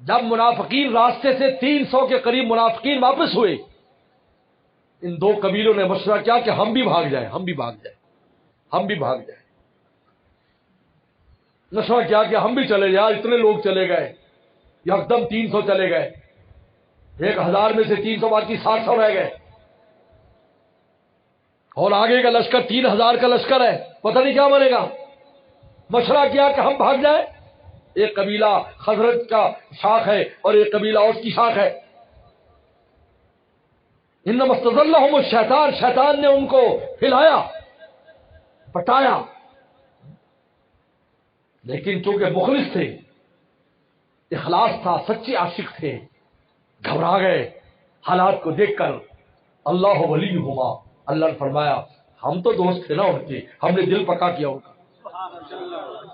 جب منافقین راستے سے 300 کے قریب منافقین واپس ہوئے، ان دو قبیلوں نے مشورہ کیا کہ ہم بھی بھاگ جائیں، ہم بھی بھاگ جائیں، ہم بھی بھاگ جائیں۔ مشورہ کیا کہ ہم بھی چلے جائیں، اتنے لوگ چلے گئے، یکدم 300 چلے گئے، 1000 میں سے 300 باقی 700 رہ گئے، اور آگے کا لشکر 3000 کا لشکر ہے، پتہ نہیں کیا بنے گا۔ مشورہ کیا کہ ہم بھاگ جائیں، ایک قبیلہ خزرج کا شاخ ہے اور ایک قبیلہ اوس کی شاخ ہے۔ انما استزلهم الشیطان، شیطان نے ان کو ہلایا پٹایا، لیکن چونکہ مخلص تھے، اخلاص تھا، سچے عاشق تھے، گھبرا گئے حالات کو دیکھ کر۔ اللہ ولیہما، اللہ نے فرمایا ہم تو دوست تھے نا ان کے، ہم نے دل پکا کیا ان کا۔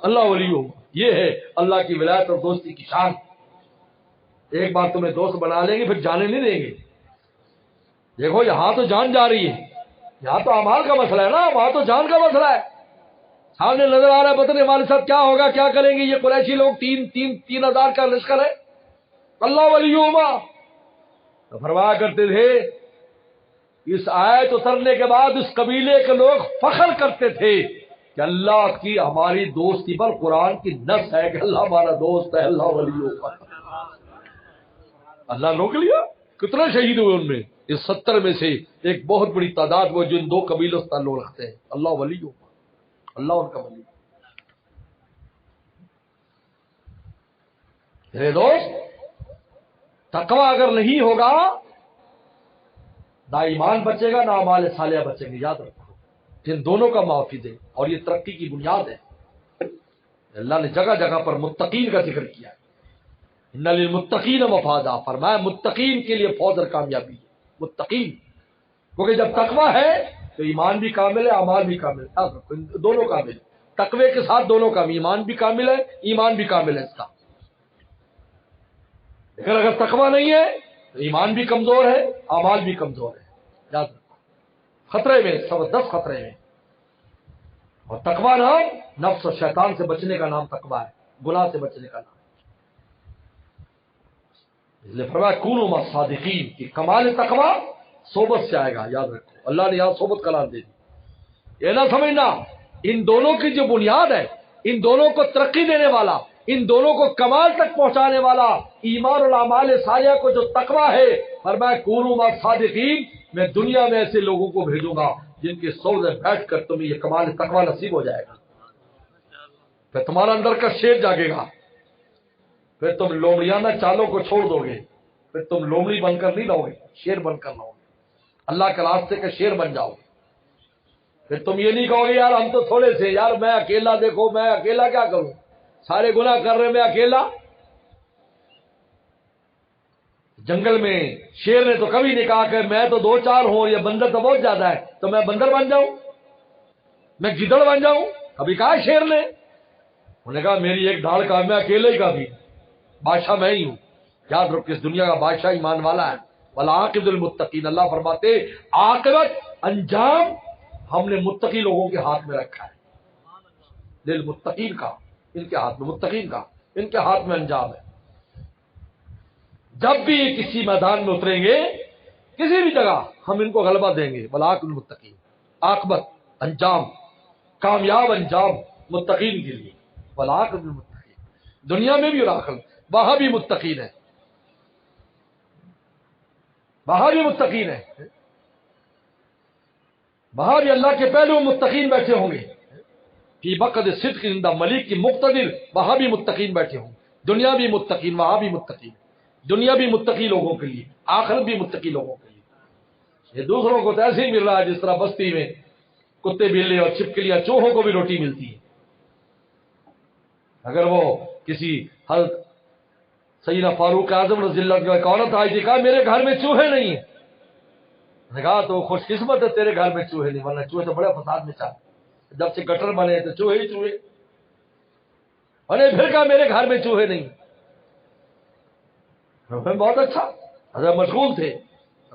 اللہ ولیہما، یہ ہے اللہ کی ولایت اور دوستی کی شان۔ ایک بار تمہیں دوست بنا لیں گے پھر جانے نہیں دیں گے۔ دیکھو یہاں تو جان جا رہی ہے، یہاں تو اعمال کا مسئلہ ہے نا، وہاں تو جان کا مسئلہ ہے۔ سامنے نظر آ رہا ہے پتہ نہیں ہمارے ساتھ کیا ہوگا، کیا کریں گے یہ قریشی لوگ، 3000 کا لشکر ہے۔ اللہ ولیہما تو فرمایا کرتے تھے، اس آیت اترنے کے بعد اس قبیلے کے لوگ فخر کرتے تھے کہ اللہ کی ہماری دوستی پر قرآن کی نص ہے کہ اللہ ہمارا دوست ہے، اللہ ولیہما۔ اللہ روک لیا۔ کتنے شہید ہوئے ان میں؟ اس 70 میں سے ایک بہت بڑی تعداد وہ جو ان دو قبیلوں سے تعلق رکھتے ہیں۔ اللہ ولیہما، اللہ ان کا ولی۔ میرے دوست، تقوی اگر نہیں ہوگا نہ ایمان بچے گا نہ اعمال صالحہ بچیں گے، یاد رکھو۔ ان دونوں کا محافظ ہے اور یہ ترقی کی بنیاد ہے۔ اللہ نے جگہ جگہ پر متقین کا ذکر کیا ہے، ان للمتقین مفازا، فرمایا متقین کے لیے فوز اور کامیابی ہے۔ متقین، کیونکہ جب تقوی ہے تو ایمان بھی کامل ہے، اعمال بھی کامل ہے، یاد رکھو دونوں کامل ہے۔ تقوی کے ساتھ دونوں کامل، ایمان بھی کامل ہے، ایمان بھی کامل ہے اس کا۔ لیکن اگر تقوی نہیں ہے تو ایمان بھی کمزور ہے، اعمال بھی کمزور ہے، یاد رکھو۔ خطرے میں، 10 خطرے میں۔ اور تقوی نام نفس اور شیطان سے بچنے کا نام تقوی ہے، گناہ سے بچنے کا نام۔ اس لیے فرمایا کونوا مع الصادقین کی کمال تقوی صحبت سے آئے گا، یاد رکھو۔ اللہ نے یہاں صحبت کا نام دے دی۔ یہ نہ سمجھنا ان دونوں کی جو بنیاد ہے، ان دونوں کو ترقی دینے والا، ان دونوں کو کمال تک پہنچانے والا، ایمان اور اعمال صالحہ کو جو تقوی ہے، فرمایا کونوا مع الصادقین، میں دنیا میں ایسے لوگوں کو بھیجوں گا جن کے سوز میں بیٹھ کر تمہیں یہ کمال تقوی نصیب ہو جائے گا۔ پھر تمہارا اندر کا شیر جاگے گا، پھر تم لومڑیانہ چالوں کو چھوڑ دو گے، پھر تم لومڑی بن کر نہیں رہو گے، شیر بن کر رہو گے، اللہ کے راستے کا شیر بن جاؤ گے۔ پھر تم یہ نہیں کہو گے یار ہم تو تھوڑے سے، یار میں اکیلا، دیکھو میں اکیلا کیا کروں، سارے گناہ کر رہے میں اکیلا۔ جنگل میں شیر نے تو کبھی نہیں کہا کہ میں تو 2-4 ہوں، یہ بندر تو بہت زیادہ ہے تو میں بندر بن جاؤں، میں گدڑ بن جاؤں، کبھی کہا شیر نے؟ انہوں نے کہا میری ایک ڈھال کا، میں اکیلے ہی کافی، بادشاہ میں ہی ہوں۔ یاد رکھ اس دنیا کا بادشاہ ایمان والا ہے۔ والعاقبۃ للمتقین، اللہ فرماتے عاقبت، انجام ہم نے متقی لوگوں کے ہاتھ میں رکھا ہے۔ للمتقین کا، ان کے ہاتھ میں، متقین کا ان کے ہاتھ میں انجام ہے۔ جب بھی کسی میدان میں اتریں گے، کسی بھی جگہ، ہم ان کو غلبہ دیں گے۔ والعاقبۃ للمتقین، عاقبت انجام، کامیاب انجام متقین کے لیے۔ والعاقبۃ للمتقین، دنیا میں بھی اور آخرت میں، وہاں بھی متقین ہے، وہاں بھی متقین ہے، وہاں بھی اللہ کے پہلو متقین بیٹھے ہوں گے۔ فی بقد صدق عند ملیک کی مقتدر، وہاں بھی متقین بیٹھے ہوں گے۔ دنیا بھی متقین، وہاں بھی متقین، دنیا بھی متقی لوگوں کے لیے، آخرت بھی متقی لوگوں کے لیے۔ یہ دوسروں کو تو ایسے ہی مل رہا ہے جس طرح بستی میں کتے بلے اور چھپکلیاں چوہوں کو بھی روٹی ملتی ہے۔ اگر وہ کسی حضرت سیدنا فاروق اعظم رضی اللہ عنہ کی عورت آئی تھی، کہا میرے گھر میں چوہے نہیں ہیں، نے کہا تو خوش قسمت ہے تیرے گھر میں چوہے نہیں، ورنہ چوہے تو بڑے فساد میں چاہتے، جب سے گٹر بنے تو چوہے ہی چوہے۔ ارے پھر کہا میرے گھر میں چوہے نہیں، بہت اچھا، حضرت مشغول تھے،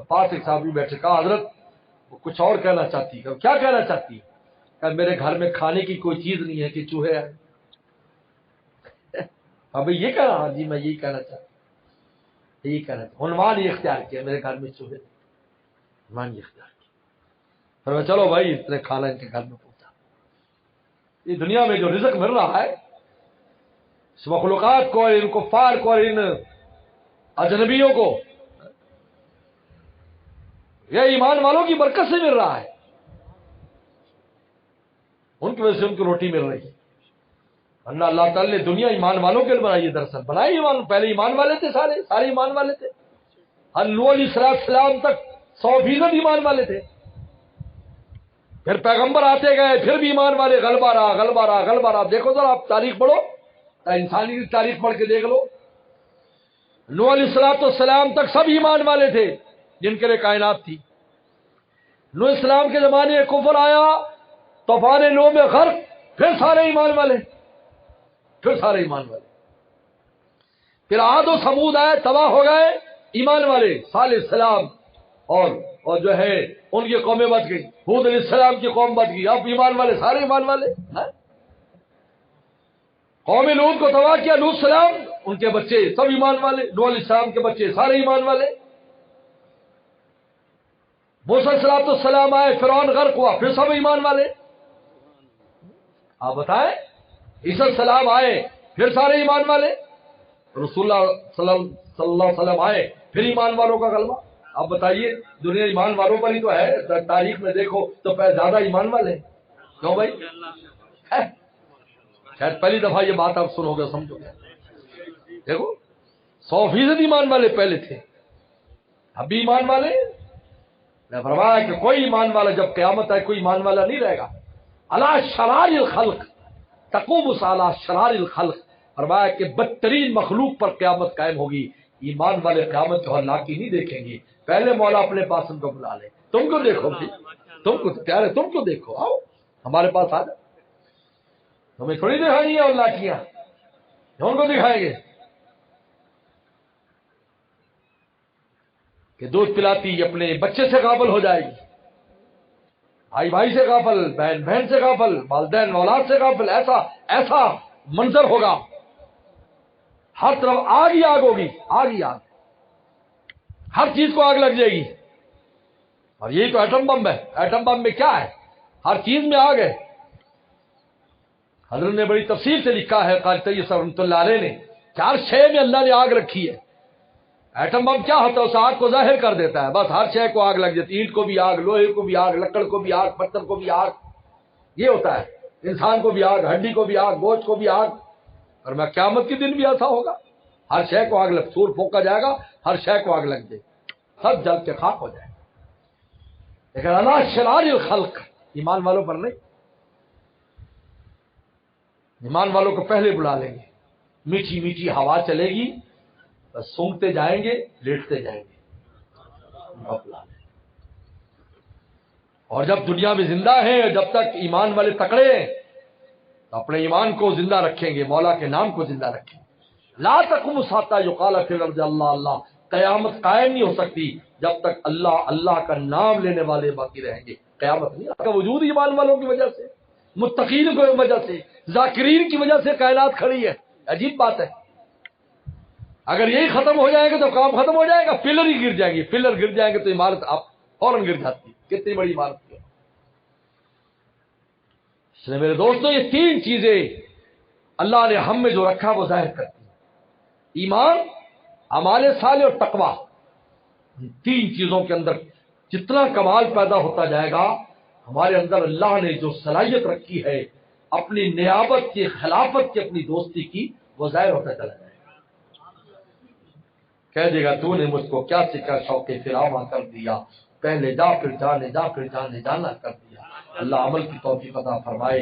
پاس ایک صاحب بھی بیٹھے، کہا حضرت وہ کچھ اور کہنا چاہتی ہے، کیا کہنا چاہتی ہے؟ کہ میرے گھر میں کھانے کی کوئی چیز نہیں ہے کہ چوہے آئے۔ ابھی یہ کہہ رہا، جی میں یہی کہنا چاہتا ہوں، یہی کہنا چاہتا ہوں، عنوان یہ اختیار کیا میرے گھر میں چوہے، عنوان یہ اختیار کیا۔ پھر میں چلو بھائی اتنے کھانا ان کے گھر میں پہنچا۔ یہ دنیا میں جو رزق مل رہا ہے اس مخلوقات کو اور ان کفار کو اور ان اجنبیوں کو، یہ ایمان والوں کی برکت سے مل رہا ہے، ان کی وجہ سے ان کو روٹی مل رہی ہے۔ اللہ تعالی نے دنیا ایمان والوں کے لیے بنائی ہے، دراصل بنائی ایمان، پہلے ایمان والے تھے، سارے ایمان والے تھے، نوح علیہ السلام تک 100% ایمان والے تھے، پھر پیغمبر آتے گئے پھر بھی ایمان والے، غلبہ رہا۔ دیکھو ذرا آپ تاریخ پڑھو، انسانی تاریخ پڑھ کے دیکھ لو، نوح علیہ السلام تک سب ایمان والے تھے جن کے لیے کائنات تھی۔ نوح السلام کے زمانے میں کفر آیا، طوفان نوح میں غرق، پھر سارے ایمان والے، پھر عاد و ثمود آئے، تباہ ہو گئے، ایمان والے، صالح السلام اور جو ہے ان کی قومیں بچ گئی، ہود علیہ السلام کی قوم بچ گئی، اب ایمان والے، سارے ایمان والے۔ قوم لوط کو تباہ کیا، لوط السلام، ان کے بچے سب ایمان والے، نوح علیہ السلام کے بچے سارے ایمان والے۔ موسیٰ علیہ السلام آئے، فرعون غرق ہوا، پھر سب ایمان والے۔ آپ بتائیں، عیسیٰ السلام آئے پھر سارے ایمان والے، رسول اللہ صلی اللہ علیہ وسلم آئے پھر ایمان والوں کا غلبہ۔ آپ بتائیے، دنیا ایمان والوں پر ہی تو ہے، تاریخ میں دیکھو تو زیادہ ایمان والے ہیں، کیوں بھائی؟ شاید پہلی دفعہ یہ بات آپ سنو گے، سمجھو گے۔ دیکھو 100% ایمان والے پہلے تھے، اب بھی ایمان والے۔ میں فرمایا کہ کوئی ایمان والا جب قیامت آئے کوئی ایمان والا نہیں رہے گا۔ علی شرار الخلق تقوم علی شرار الخلق، فرمایا کہ بدترین مخلوق پر قیامت قائم ہوگی، ایمان والے قیامت کو ہلاکی نہیں دیکھیں گے۔ پہلے مولا اپنے پاس ان کو بلا لے، تم کو دیکھو بھی، تم کو پیارے، تم کو دیکھو، آؤ ہمارے پاس آ جاؤ، تمہیں تھوڑی دکھائیں گے اللہ کیا، ان کو دکھائیں گے کہ دودھ پلاتی اپنے بچے سے غافل ہو جائے گی، بھائی بھائی سے غافل، بہن بہن سے غافل، والدین اولاد سے غافل، ایسا منظر ہوگا، ہر طرف آگ ہی آگ ہوگی، آگ ہی آگ، ہر چیز کو آگ لگ جائے گی۔ اور یہی تو ایٹم بم ہے، ایٹم بم میں کیا ہے؟ ہر چیز میں آگ ہے۔ حضرت نے بڑی تفصیل سے لکھا ہے، قاری طیب صاحب رحمۃ اللہ علیہ نے، کہ ہر شے میں اللہ نے آگ رکھی ہے۔ ایٹم بم کیا ہوتا ہے؟ اس آگ کو ظاہر کر دیتا ہے، بس ہر شے کو آگ لگ جاتی، اینٹ کو بھی آگ، لوہے کو بھی آگ، لکڑ کو بھی آگ، پتھر کو بھی آگ، یہ ہوتا ہے، انسان کو بھی آگ، ہڈی کو بھی آگ، گوشت کو بھی آگ۔ اور میں قیامت کے دن بھی ایسا ہوگا، ہر شے کو آگ لگ، سور پھونکا جائے گا، ہر شے کو آگ لگ جائے گی، سب جل کے خاک ہو جائے گا۔ لیکن اللہ شرار الخلق، ایمان والوں پر نہیں، ایمان والوں کو پہلے بلا لیں گے، میٹھی میٹھی ہوا چلے گی، بس سونگتے جائیں گے، لیٹتے جائیں گے، اور جب دنیا میں زندہ ہیں، جب تک ایمان والے تکڑے ہیں تو اپنے ایمان کو زندہ رکھیں گے، مولا کے نام کو زندہ رکھیں گے۔ لا تقوم الساعة یقال فی الارض اللہ اللہ، قیامت قائم نہیں ہو سکتی جب تک اللہ اللہ کا نام لینے والے باقی رہیں گے۔ قیامت نہیں، اللہ کا وجود ایمان والوں کی وجہ سے، متقین کی وجہ سے، ذاکرین کی وجہ سے کائنات کھڑی ہے۔ عجیب بات ہے، اگر یہی ختم ہو جائے گا تو کام ختم ہو جائے گا، پلر ہی گر جائیں گے، پلر گر جائیں گے تو عمارت آپ فوراً گر جاتی ہے، کتنی بڑی عمارت ہے۔ اس لیے میرے دوستوں، یہ تین چیزیں اللہ نے ہم میں جو رکھا وہ ظاہر کرتی ہیں، ایمان، اعمال صالح اور تقویٰ۔ ان تین چیزوں کے اندر جتنا کمال پیدا ہوتا جائے گا، ہمارے اندر اللہ نے جو صلاحیت رکھی ہے اپنی نیابت کی، خلافت کی، اپنی دوستی کی، وہ ظاہر ہوتا چلا جائے گا۔ کہہ دے گا تو نے مجھ کو کیا سکھا، شوق فراواں کر دیا، پہلے جا پھر جانے جا پھر جانے جانا کر دیا۔ اللہ عمل کی توفیق عطا فرمائے۔